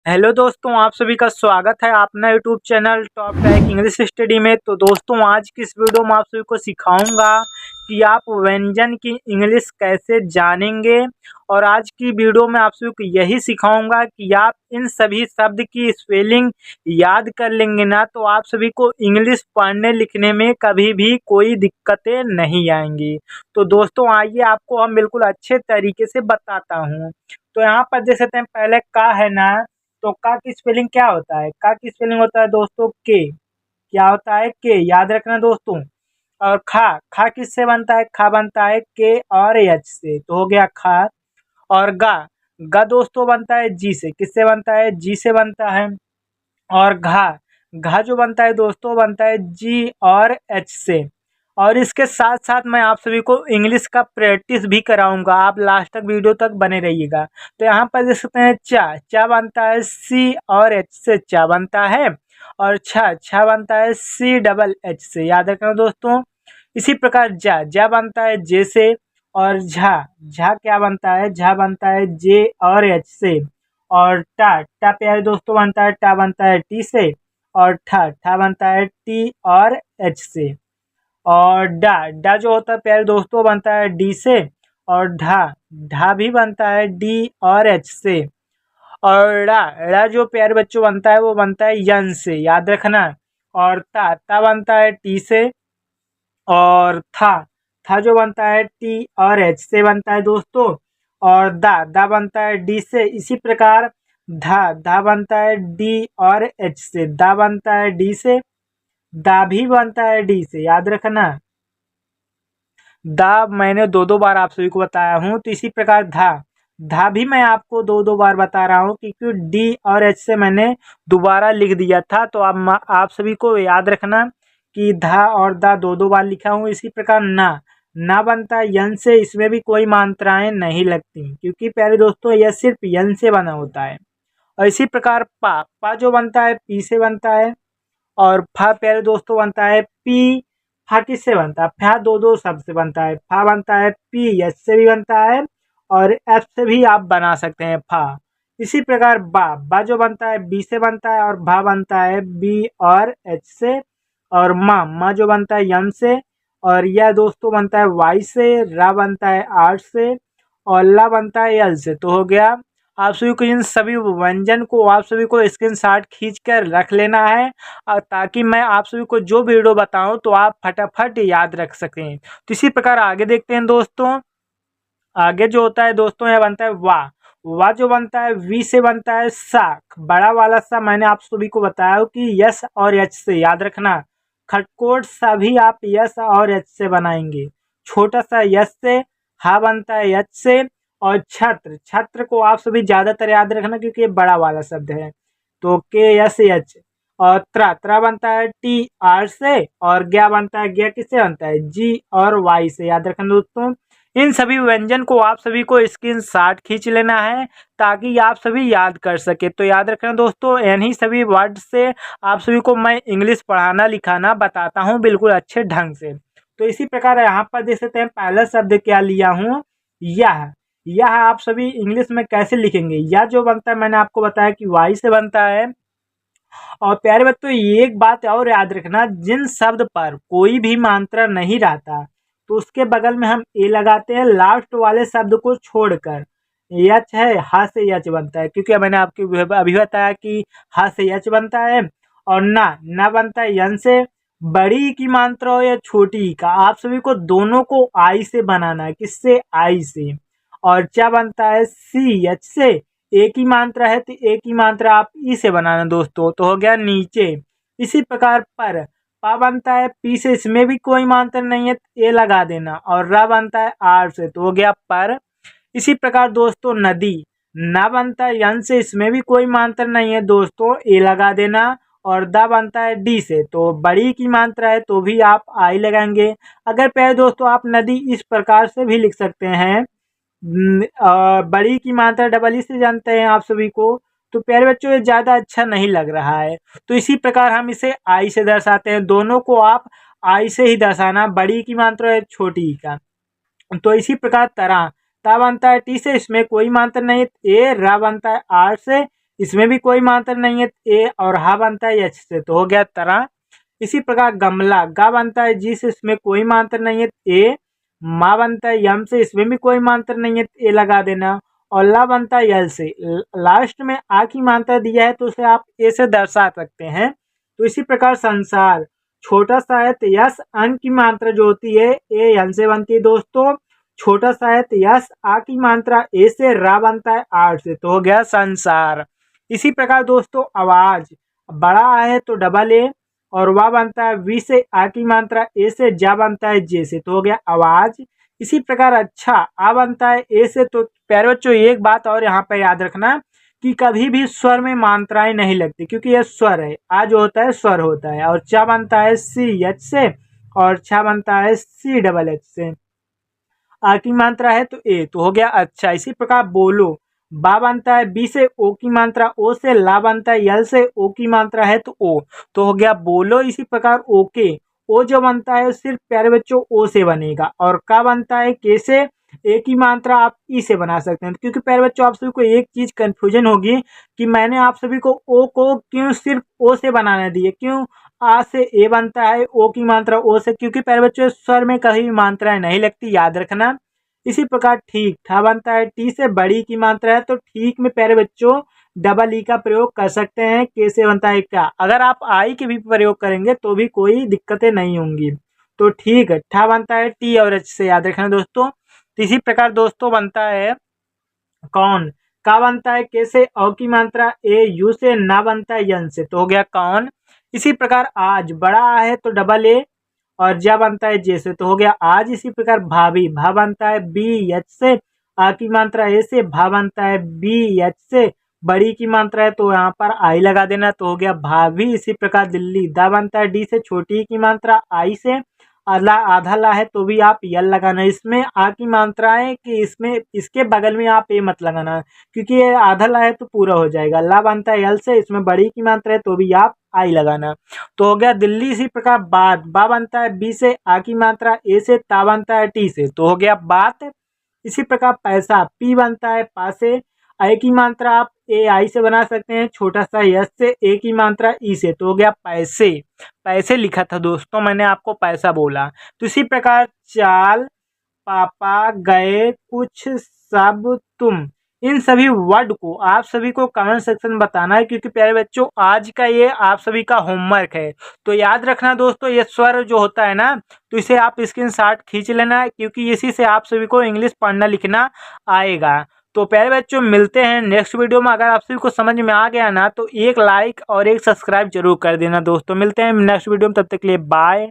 Hello दोस्तों, आप सभी का स्वागत है अपना YouTube channel top tag English study में। तो दोस्तों, आज की इस वीडियो में आप सभी को सिखाऊंगा कि आप व्यंजन की इंग्लिश कैसे जानेंगे। और आज की वीडियो में आप सभी को यही सिखाऊंगा कि आप इन सभी शब्द की स्पेलिंग याद कर लेंगे ना, तो आप सभी को इंग्लिश पढ़ने लिखने में कभी भी कोई दिक्कतें नहीं आएंगी। तो दोस्तों, आइए आपको हम बिल्कुल अच्छे तरीके से बताता हूँ। तो यहाँ पर देख सकते हैं, पहले का है ना, तो का की स्पेलिंग क्या होता है? का की स्पेलिंग होता है दोस्तों के। क्या होता है? के, याद रखना दोस्तों। और खा, खा किससे बनता है? खा बनता है के और एच से, तो हो गया खा। और गा, गा दोस्तों बनता है जी से। किससे बनता है? जी से बनता है। और घा, घा जो बनता है दोस्तों बनता है जी और एच से। और इसके साथ साथ मैं आप सभी को इंग्लिश का प्रैक्टिस भी कराऊंगा, आप लास्ट तक वीडियो तक बने रहिएगा। तो यहाँ पर देख सकते हैं, चा, चा बनता है सी और एच से, चा बनता है। और छा, छा बनता है सी डबल एच से, याद रखना दोस्तों। इसी प्रकार जा, जा बनता है जे से। और झा, झा क्या बनता है? झा बनता है जे और एच से। और टा, टा प्यारे दोस्तों बनता है, टा बनता है टी से। और ठा, ठा बनता है टी और एच से। और डा, डा जो होता है प्यारे दोस्तों बनता है डी से। और ढा, ढा भी बनता है डी और एच से। और ड़ा, ड़ा जो प्यारे बच्चों बनता है वो बनता है यन से, याद रखना। और ता, ता बनता है टी से। और था जो बनता है टी और एच से बनता है दोस्तों। और दा, दा बनता है डी से। इसी प्रकार धा, धा बनता है डी और एच से, दा बनता है डी से। दा भी बनता है डी से, याद रखना। दा मैंने दो दो बार आप सभी को बताया हूँ, तो इसी प्रकार धा, धा भी मैं आपको दो दो बार बता रहा हूँ, क्योंकि डी और एच से मैंने दोबारा लिख दिया था। तो अब आप सभी को याद रखना कि धा और दा दो दो बार लिखा हूँ। इसी प्रकार ना, ना बनता है यन से, इसमें भी कोई मात्राएं नहीं लगती, क्योंकि प्यारे दोस्तों यह सिर्फ यन से बना होता है। और इसी प्रकार पा, पा जो बनता है पी से बनता है। और फा प्यारे दोस्तों बनता है पी। फा किससे बनता है? फा दो दो शब्द से बनता है। फा बनता है पी, एच से भी बनता है और एफ से भी आप बना सकते हैं फा। इसी प्रकार बा, बा जो बनता है बी से बनता है। और भा बनता है बी और एच से। और माँ, माँ जो बनता है यम से। और यह दोस्तों बनता है वाई से। रा बनता है आर से। और ला बनता है एल से। तो हो गया। आप सभी को इन सभी व्यंजन को आप सभी को स्क्रीनशॉट खींच कर रख लेना है, ताकि मैं आप सभी को जो वीडियो बताऊं तो आप फटाफट याद रख सकें। तो इसी प्रकार आगे देखते हैं दोस्तों। आगे जो होता है दोस्तों, यह बनता है वाह। वाह जो बनता है वी से बनता है सा। बड़ा वाला सा मैंने आप सभी को बताया कि यस और एच से, याद रखना। खटकोट सा भी आप यस और एच से बनाएंगे। छोटा सा यस से, हा बनता है एच से। और छत्र, छत्र को आप सभी ज्यादातर याद रखना, क्योंकि ये बड़ा वाला शब्द है। तो के एस एच। और त्रा, त्रा बनता है टी आर से। और ज्ञा बनता है, ज्ञा किससे बनता है? जी और वाई से, याद रखना दोस्तों। इन सभी व्यंजन को आप सभी को स्क्रीनशॉट खींच लेना है, ताकि आप सभी याद कर सके। तो याद रखना दोस्तों, इन्हीं सभी वर्ड से आप सभी को मैं इंग्लिश पढ़ाना लिखाना बताता हूँ बिल्कुल अच्छे ढंग से। तो इसी प्रकार यहाँ पर देख सकते हैं, पहला शब्द क्या लिया हूँ, यह। यह आप सभी इंग्लिश में कैसे लिखेंगे? यह जो बनता है मैंने आपको बताया कि वाई से बनता है। और प्यारे बच्चों, एक बात और याद रखना, जिन शब्द पर कोई भी मात्रा नहीं रहता तो उसके बगल में हम ए लगाते हैं, लास्ट वाले शब्द को छोड़कर। यच है, हा से यच बनता है, क्योंकि मैंने आपको अभी बताया कि हा से यच बनता है। और ना बनता है यन से। बड़ी की मात्रा हो या छोटी का, आप सभी को दोनों को आई से बनाना है। किससे? आई से। और चा बनता है सी एच से। एक ही मात्रा है तो एक ही मात्रा आप ई से बनाना दोस्तों, तो हो गया नीचे। इसी प्रकार पर, पा बनता है पी से, इसमें भी कोई मात्रा नहीं है तो ए लगा देना। और रा बनता है आर से, तो हो गया पर। इसी प्रकार दोस्तों नदी, ना बनता है यन से, इसमें भी कोई मात्रा नहीं है दोस्तों, ए लगा देना। और दा बनता है डी से, तो बड़ी की मात्रा है तो भी आप आई लगाएंगे। अगर पहले दोस्तों आप नदी इस प्रकार से भी लिख सकते हैं, बड़ी की मात्रा डबल ई से जानते हैं आप सभी को। तो प्यारे बच्चों, ये ज़्यादा अच्छा नहीं लग रहा है, तो इसी प्रकार हम इसे आई से दर्शाते हैं। दोनों को आप आई से ही दर्शाना, बड़ी की मात्रा है छोटी का। तो इसी प्रकार तरह, ता बनता है टी से, इसमें कोई मात्रा नहीं। ए रा बनता है आर से, इसमें भी कोई मात्रा नहीं है, ए और हा बनता है एच से, तो हो गया तरह। इसी प्रकार गमला, गा बनता है जी से, इसमें कोई मात्रा नहीं है, ए। मा बनता है यम से, इसमें भी कोई मात्रा नहीं है, ए लगा देना। और ला बनता है यल से, लास्ट में आ की मात्रा दिया है तो उसे आप ए से दर्शा सकते हैं। तो इसी प्रकार संसार, छोटा सा है तो यस, अन की मात्रा जो होती है ए यन से बनती है दोस्तों। छोटा सा है तो यस, आ की मात्रा ए से, रा बनता है आर से, तो हो गया संसार। इसी प्रकार दोस्तों आवाज, बड़ा आ है तो डबल ए और वा बनता है वी से, आ की मात्रा ए से, जा बनता है जे से, तो हो गया आवाज। इसी प्रकार अच्छा, आ बनता है ए से। तो प्यारे बच्चों एक बात और यहाँ पे याद रखना कि कभी भी स्वर में मात्राएं नहीं लगती, क्योंकि यह स्वर है। आ जो होता है स्वर होता है। और चा बनता है सी एच से और छा बनता है सी डबल एच से। आ की मात्रा है तो ए, तो हो गया अच्छा। इसी प्रकार बोलो, बा बनता है बी से, ओ की मात्रा ओ से, ला बनता है यल से, ओ की मात्रा है तो ओ, तो हो गया बोलो। इसी प्रकार ओके, ओ जो बनता है सिर्फ प्यारे बच्चों ओ से बनेगा। और का बनता है के से, ए की मात्रा आप ई से बना सकते हैं। क्योंकि प्यारे बच्चों आप सभी को एक चीज कंफ्यूजन होगी कि मैंने आप सभी को ओ को क्यों सिर्फ ओ से बनाने दिए, क्यों आ से ए बनता है, ओ की मात्रा ओ से, क्योंकि प्यारे बच्चों स्वर में कभी भी मात्राएं नहीं लगती, याद रखना। इसी प्रकार ठीक, ठा बनता है टी से, बड़ी की मात्रा है तो ठीक में प्यारे बच्चों डबल ई का प्रयोग कर सकते हैं। के से बनता है क्या, अगर आप आई के भी प्रयोग करेंगे तो भी कोई दिक्कतें नहीं होंगी। तो ठीक है, ठा बनता है टी और एच से, याद रखना दोस्तों। तो इसी प्रकार दोस्तों बनता है कौन, का बनता है के से, औ की मात्रा ए, यू से, ना बनता है यन से, तो हो गया कौन। इसी प्रकार आज, बड़ा आ है तो डबल ए और जा बनता है जे से, तो हो गया आज। इसी प्रकार भाभी, भा बनता है बी एच से, आ की मात्रा ए से, भा बनता है बी एच से, बड़ी की मात्रा है तो यहाँ पर आई लगा देना, तो हो गया भाभी। इसी प्रकार दिल्ली, दा बनता है डी से, छोटी की मात्रा आई से, आधा आधा ला है तो भी आप यल लगाना। इसमें आ की मात्रा है कि इसमें इसके बगल में आप ए मत लगाना, क्योंकि ये आधा ला है तो पूरा हो जाएगा। ला बनता है यल से, इसमें बड़ी की मात्रा है तो भी आप आई लगाना, तो हो गया दिल्ली। इसी प्रकार बात, बा बनता है बी से, आ की मात्रा ए से, ता बनता है टी से, तो हो गया बात। इसी प्रकार पैसा, पी बनता है पा से, आई की मात्रा आप ए आई से बना सकते हैं, छोटा सा यस से, ए की मात्रा ई से, तो हो गया पैसे। पैसे लिखा था दोस्तों, मैंने आपको पैसा बोला। तो इसी प्रकार चाल, पापा, गए, कुछ, सब, तुम, इन सभी वर्ड को आप सभी को कमेंट सेक्शन में बताना है, क्योंकि प्यारे बच्चों आज का ये आप सभी का होमवर्क है। तो याद रखना दोस्तों, ये स्वर जो होता है ना, तो इसे आप स्क्रीनशॉट खींच लेना, क्योंकि इसी से आप सभी को इंग्लिश पढ़ना लिखना आएगा। तो प्यारे बच्चों मिलते हैं नेक्स्ट वीडियो में। अगर आप सभी को समझ में आ गया ना तो एक लाइक और एक सब्सक्राइब जरूर कर देना दोस्तों। मिलते हैं नेक्स्ट वीडियो में, तब तक के लिए बाय।